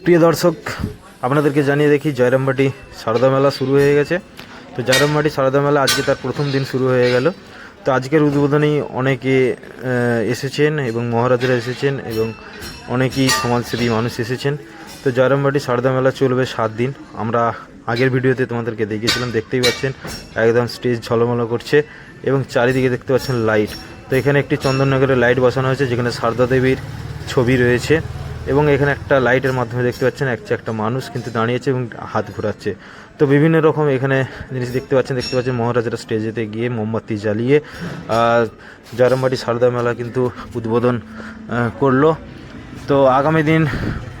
প্রিয় দর্শক, আপনাদেরকে জানিয়ে দেখি জয়রামবাটি সারদা মেলা শুরু হয়ে গেছে। তো জয়রামবাটি সারদা মেলা আজকে তার প্রথম দিন শুরু হয়ে গেল। তো আজকের উদ্বোধনেই অনেকে এসেছেন এবং মহারাজরা এসেছেন এবং অনেকেই সমাজসেবী মানুষ এসেছেন। তো জয়রামবাটি সারদা মেলা চলবে 7 দিন। আমরা আগের ভিডিওতে তোমাদেরকে দেখিয়েছিলাম, দেখতেই পাচ্ছেন একদম স্টেজ ঝলমলো করছে এবং চারিদিকে দেখতে পাচ্ছেন লাইট। তো এখানে একটি চন্দননগরের লাইট বসানো হয়েছে যেখানে সারদা দেবীর ছবি রয়েছে এবং এখানে একটা লাইটের মাধ্যমে দেখতে পাচ্ছেন একটা মানুষ কিন্তু দাঁড়িয়েছে এবং হাত ঘোরাচ্ছে। তো বিভিন্ন রকম এখানে জিনিস দেখতে পাচ্ছেন মহারাজরা স্টেজেতে গিয়ে মোমবাতি জ্বালিয়ে জয়রামবাটি সারদা মেলা কিন্তু উদ্বোধন করলো। তো আগামী দিন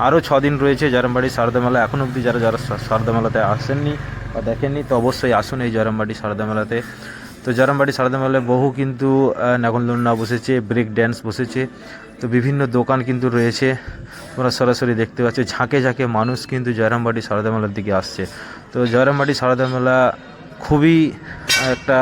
আরও 6 দিন রয়েছে জয়রামবাটি সারদা মেলা। এখন অবধি যারা সারদা মেলাতে আসেননি বা দেখেননি তো অবশ্যই আসুন এই জয়রামবাটি সারদা মেলাতে। তো জয়রামবাটি সারদা মেলায় বহু কিন্তু নাগরদোলনা বসেছে, ব্রেক ড্যান্স বসেছে। তো বিভিন্ন দোকান কিন্তু রয়েছে, তোমরা সরাসরি দেখতে পাচ্ছ ঝাঁকে ঝাঁকে মানুষ কিন্তু জয়রামবাটি সারদা মেলার দিকে আসছে। তো জয়রামবাটি সারদা মেলা খুবই একটা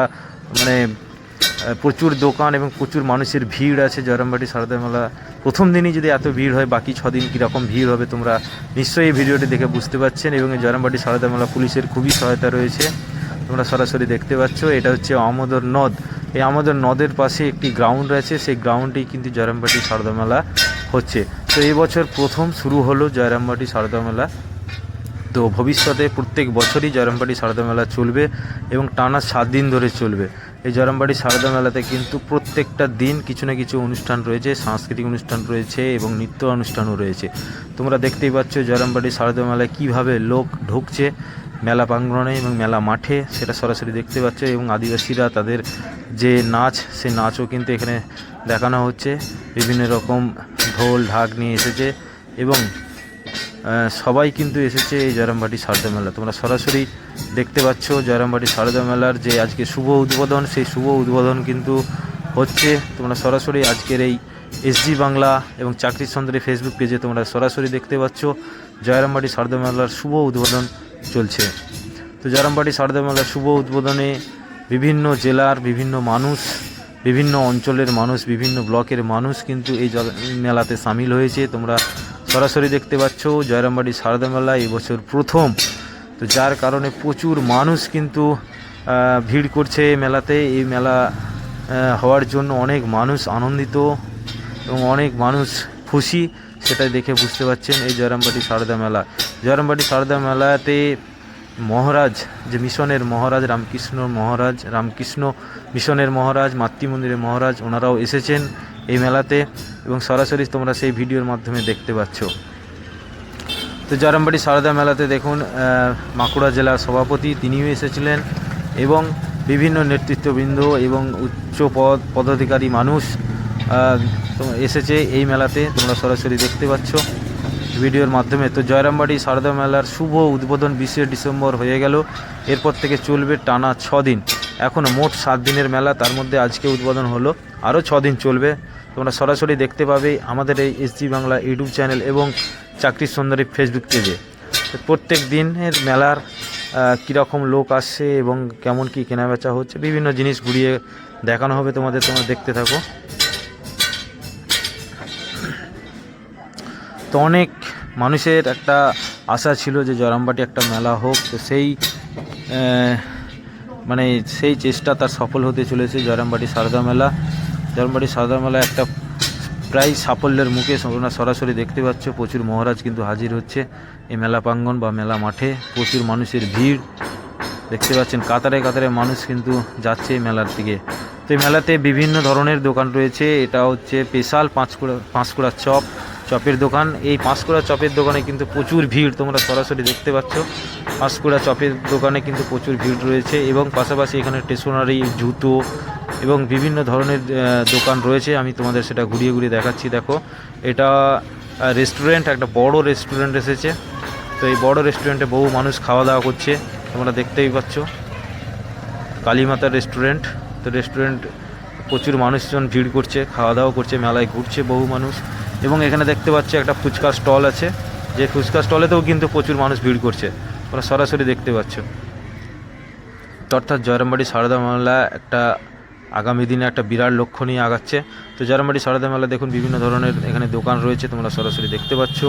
প্রচুর দোকান এবং প্রচুর মানুষের ভিড় আছে। জয়রামবাটি সারদা মেলা প্রথম দিনই যদি এত ভিড় হয়, বাকি 6 দিন কীরকম ভিড় হবে তোমরা নিশ্চয়ই এই ভিডিওটি দেখে বুঝতে পারছেন। এবং এই জয়রামবাটি সারদা মেলা পুলিশের খুবই সহায়তা রয়েছে, তোমরা সরাসরি দেখতে পাচ্ছ। এটা হচ্ছে আমোদর নদ। এই আমোদর নদের পাশে একটি গ্রাউন্ড রয়েছে, সেই গ্রাউন্ডেই কিন্তু জয়রামবাটি সারদা মেলা হচ্ছে। তো এই বছর প্রথম শুরু হলো জয়রামবাটি সারদা মেলা। তো ভবিষ্যতে প্রত্যেক বছরই জয়রামবাটি সারদা মেলা চলবে এবং টানা 7 দিন ধরে চলবে। এই জয়রামবাটি সারদা মেলাতে কিন্তু প্রত্যেকটা দিন কিছু না কিছু অনুষ্ঠান রয়েছে, সাংস্কৃতিক অনুষ্ঠান রয়েছে এবং নৃত্য অনুষ্ঠানও রয়েছে। তোমরা দেখতেই পাচ্ছ জয়রামবাটি সারদা মেলায় কীভাবে লোক ঢুকছে মেলা প্রাঙ্গণে এবং মেলা মাঠে, সেটা সরাসরি দেখতে পাচ্ছ। এবং আদিবাসীরা তাদের যে নাচ, সে নাচও কিন্তু এখানে দেখানো হচ্ছে। বিভিন্ন রকম ঢোল ঢাক নিয়ে এসেছে এবং সবাই কিন্তু এসেছে এই জয়রামবাটি সারদা মেলা। তোমরা সরাসরি দেখতে পাচ্ছ জয়রামবাটি সারদা মেলার যে আজকে শুভ উদ্বোধন, সেই শুভ উদ্বোধন কিন্তু হচ্ছে। তোমরা সরাসরি আজকের এই এসজি বাংলা এবং চাকরির সন্ধানে ফেসবুক পেজে তোমরা সরাসরি দেখতে পাচ্ছ জয়রামবাটি সারদা মেলার শুভ উদ্বোধন চলছে। তো জয়রামবাটি সারদা মেলার শুভ উদ্বোধনে বিভিন্ন জেলার বিভিন্ন মানুষ, বিভিন্ন অঞ্চলের মানুষ, বিভিন্ন ব্লকের মানুষ কিন্তু এই মেলাতে সামিল হয়েছে। তোমরা সরাসরি দেখতে পাচ্ছ জয়রামবাটি সারদা মেলা এবছর প্রথম, তো যার কারণে প্রচুর মানুষ কিন্তু ভিড় করছে এই মেলাতে। এই মেলা হওয়ার জন্য অনেক মানুষ আনন্দিত এবং অনেক মানুষ খুশি, সেটাই দেখে বুঝতে পারছেন এই জয়রামবাটি সারদা মেলা। জয়রামবাটি সারদা মেলাতে মহারাজ, যে মিশনের মহারাজ রামকৃষ্ণ মিশনের মহারাজ, মাতৃমন্দিরের মহারাজ, ওনারাও এসেছেন এই মেলাতে এবং সরাসরি তোমরা সেই ভিডিওর মাধ্যমে দেখতে পাচ্ছ। তো জয়রামবাটি সারদা মেলাতে দেখুন বাঁকুড়া জেলার সভাপতি তিনিও এসেছিলেন এবং বিভিন্ন নেতৃত্ববৃন্দ এবং উচ্চ পদাধিকারী মানুষ এসেছে এই মেলাতে, তোমরা সরাসরি দেখতে পাচ্ছ ভিডিওর মাধ্যমে। তো জয়রামবাটি সারদা মেলার শুভ উদ্বোধন 20 ডিসেম্বর হয়ে গেল। এরপর থেকে চলবে টানা 6 দিন। এখনও মোট 7 দিনের মেলা, তার মধ্যে আজকে উদ্বোধন হলো, আরও 6 দিন চলবে। তোমরা সরাসরি দেখতে পাবে আমাদের এই এসজি বাংলা ইউটিউব চ্যানেল এবং চাকরির সন্ধানী ফেসবুক পেজে। প্রত্যেক দিনের মেলার কীরকম লোক আসছে এবং কেমন কী কেনাবেচা হচ্ছে, বিভিন্ন জিনিস ঘুরিয়ে দেখানো হবে তোমাদের, তোমরা দেখতে থাকো। তো অনেক মানুষের একটা আশা ছিল যে জয়রামবাটি একটা মেলা হোক, তো সেই সেই চেষ্টা তার সফল হতে চলেছে জয়রামবাটি সারদা মেলা। জয়রামবাটি সারদা মেলা একটা প্রায় সাফল্যের মুখে, তোমরা সরাসরি দেখতে পাচ্ছ প্রচুর মহারাজ কিন্তু হাজির হচ্ছে এই মেলা প্রাঙ্গণ বা মেলা মাঠে। প্রচুর মানুষের ভিড় দেখতে পাচ্ছেন, কাতারে কাতারে মানুষ কিন্তু যাচ্ছে এই মেলার দিকে। তো এই মেলাতে বিভিন্ন ধরনের দোকান রয়েছে। এটা হচ্ছে স্পেশাল পাঁশকুড়া চপের দোকান। এই পাঁশকুড়া চপের দোকানে কিন্তু প্রচুর ভিড়, তোমরা সরাসরি দেখতে পাচ্ছ পাঁশকুড়া চপের দোকানে কিন্তু প্রচুর ভিড় রয়েছে এবং পাশাপাশি এখানে স্টেশনারি, জুতো এবং বিভিন্ন ধরনের দোকান রয়েছে। আমি তোমাদের সেটা ঘুরিয়ে ঘুরিয়ে দেখাচ্ছি। দেখো, এটা রেস্টুরেন্ট, একটা বড় রেস্টুরেন্ট এসেছে। তো এই বড় রেস্টুরেন্টে বহু মানুষ খাওয়া দাওয়া করছে, তোমরা দেখতেই পাচ্ছ কালীমাতা রেস্টুরেন্ট। তো রেস্টুরেন্ট প্রচুর মানুষজন ভিড় করছে, খাওয়া দাওয়া করছে, মেলায় ঘুরছে বহু মানুষ। এবং এখানে দেখতে পাচ্ছি একটা ফুচকা স্টল আছে, যে ফুচকা স্টলেতেও কিন্তু প্রচুর মানুষ ভিড় করছে, তোমরা সরাসরি দেখতে পাচ্ছ। অর্থাৎ জয়রামবাটি সারদা মেলা একটা আগামী দিনে একটা বিরাট লক্ষ্য নিয়ে আগাচ্ছে। তো জয়রামবাটি সারদা মেলা দেখুন বিভিন্ন ধরনের এখানে দোকান রয়েছে, তোমরা সরাসরি দেখতে পাচ্ছ।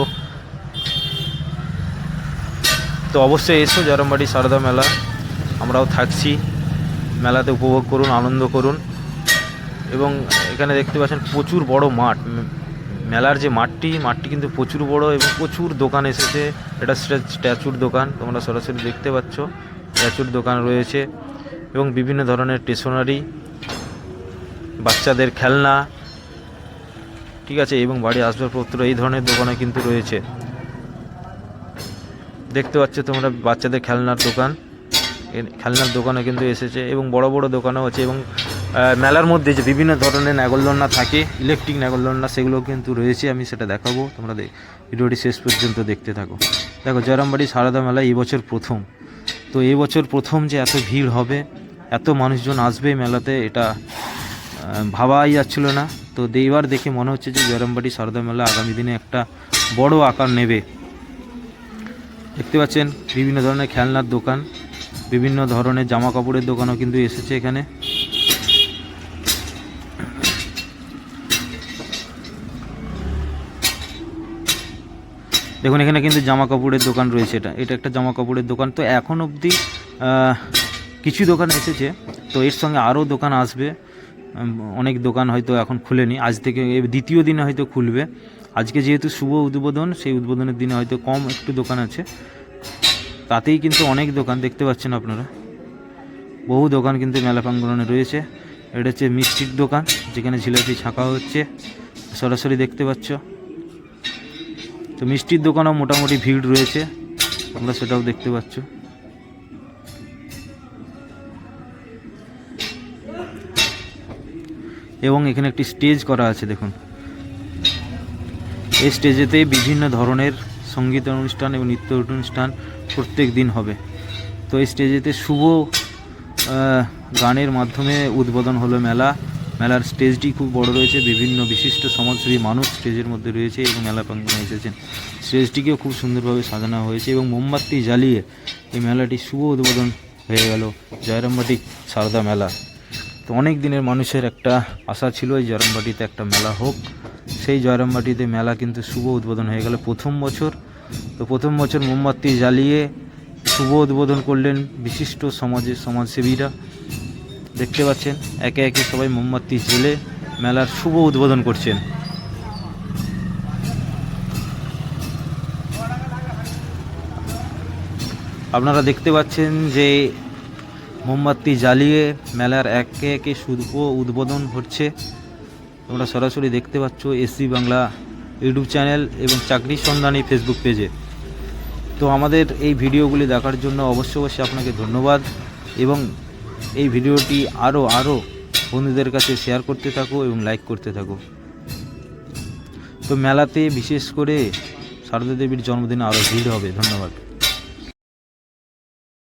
তো অবশ্যই এসো জয়রামবাটি সারদা মেলা, আমরাও থাকছি, মেলাতে উপভোগ করুন, আনন্দ করুন। এবং এখানে দেখতে পাচ্ছেন প্রচুর বড় মাঠ, মেলার যে মাঠটি কিন্তু প্রচুর বড় এবং প্রচুর দোকান এসেছে। এটা স্ট্যাচুর দোকান, তোমরা সরাসরি দেখতে পাচ্ছ, স্ট্যাচুর দোকান রয়েছে এবং বিভিন্ন ধরনের স্টেশনারি, বাচ্চাদের খেলনা, ঠিক আছে, এবং বাড়ি আসবাবপত্র, এই ধরনের দোকানে কিন্তু রয়েছে। দেখতে পাচ্ছ তোমরা বাচ্চাদের খেলনার দোকান, খেলনার দোকানে কিন্তু এসেছে এবং বড় বড় দোকানও আছে। এবং মেলার মধ্যে যে বিভিন্ন ধরনের নাগরদোলনা থাকে, ইলেকট্রিক নাগরদোলনা, সেগুলো কিন্তু রয়েছে, আমি সেটা দেখাবো। তোমরা ভিডিওটি শেষ পর্যন্ত দেখতে থাকো। দেখো জয়রামবাটি সারদা মেলা এই বছর প্রথম, তো এই বছর প্রথম যে এত ভিড় হবে, এত মানুষজন আসবে মেলাতে, এটা ভাবাই যাচ্ছিল না। তো এইবার দেখে মনে হচ্ছে যে জয়রামবাটি সারদা মেলা আগামী দিনে একটা বড় আকার নেবে। দেখতে পাচ্ছেন বিভিন্ন ধরনের খেলনার দোকান, বিভিন্ন ধরনের জামা কাপড়ের দোকানও কিন্তু এসেছে এখানে। দেখুন এখানে কিন্তু জামা কাপড়ের দোকান রয়েছে, এটা একটা জামা কাপড়ের দোকান। তো এখন অবধি কিছু দোকান এসেছে, তো এর সঙ্গে আরও দোকান আসবে। অনেক দোকান হয়তো এখন খুলেনি, আজ থেকে দ্বিতীয় দিনে হয়তো খুলবে। আজকে যেহেতু শুভ উদ্বোধন, সেই উদ্বোধনের দিনে হয়তো কম একটু দোকান আছে, তাতেই কিন্তু অনেক দোকান দেখতে পাচ্ছেন আপনারা। বহু দোকান কিন্তু মেলা প্রাঙ্গণে রয়েছে। এটা হচ্ছে মিষ্টির দোকান, যেখানে জিলাপি ছাঁকা হচ্ছে, সরাসরি দেখতে পাচ্ছ। তো মিষ্টির দোকানও মোটামুটি ভিড় রয়েছে, তোমরা সেটাও দেখতে পাচ্ছ। এবং এখানে একটি স্টেজ করা আছে, দেখুন এই স্টেজেতে বিভিন্ন ধরনের সঙ্গীত অনুষ্ঠান এবং নৃত্য অনুষ্ঠান প্রত্যেক দিন হবে। তো এই স্টেজেতে শুভ গানের মাধ্যমে উদ্বোধন হলো মেলার স্টেজটি খুব বড় রয়েছে, বিভিন্ন বিশিষ্ট সমাজসেবী মানুষ স্টেজের মধ্যে রয়েছে এবং মেলা প্রাঙ্গণে এসেছেন। স্টেজটিকেও খুব সুন্দরভাবে সাজানো হয়েছে এবং মোমবাতি জ্বালিয়ে এই মেলাটি শুভ উদ্বোধন হয়ে গেল, জয়রামবাটি সারদা মেলা। তো অনেক দিনের মানুষের একটা আশা ছিল এই জয়রামবাটিতে একটা মেলা হোক, সেই জয়রামবাটিতে মেলা কিন্তু শুভ উদ্বোধন হয়ে গেল প্রথম বছর। তো প্রথম বছর মোমবাতি জ্বালিয়ে শুভ উদ্বোধন করলেন বিশিষ্ট সমাজসেবীরা। দেখতে পাচ্ছেন একে একে সবাই মোমবাতি জ্বেলে মেলার শুভ উদ্বোধন করছেন। আপনারা দেখতে পাচ্ছেন যে মোমবাতি জ্বালিয়ে মেলার একে একে শুভ উদ্বোধন হচ্ছে, তোমরা সরাসরি দেখতে পাচ্ছ এসি বাংলা ইউটিউব চ্যানেল এবং চাকরি সন্ধানী ফেসবুক পেজে। তো আমাদের এই ভিডিওগুলি দেখার জন্য অবশ্যই আপনাকে ধন্যবাদ এবং এই ভিডিওটি আরও বন্ধুদের কাছে শেয়ার করতে থাকো এবং লাইক করতে থাকো। তো মেলাতে বিশেষ করে সারদা দেবীর জন্মদিনে আরও ভিড় হবে। ধন্যবাদ।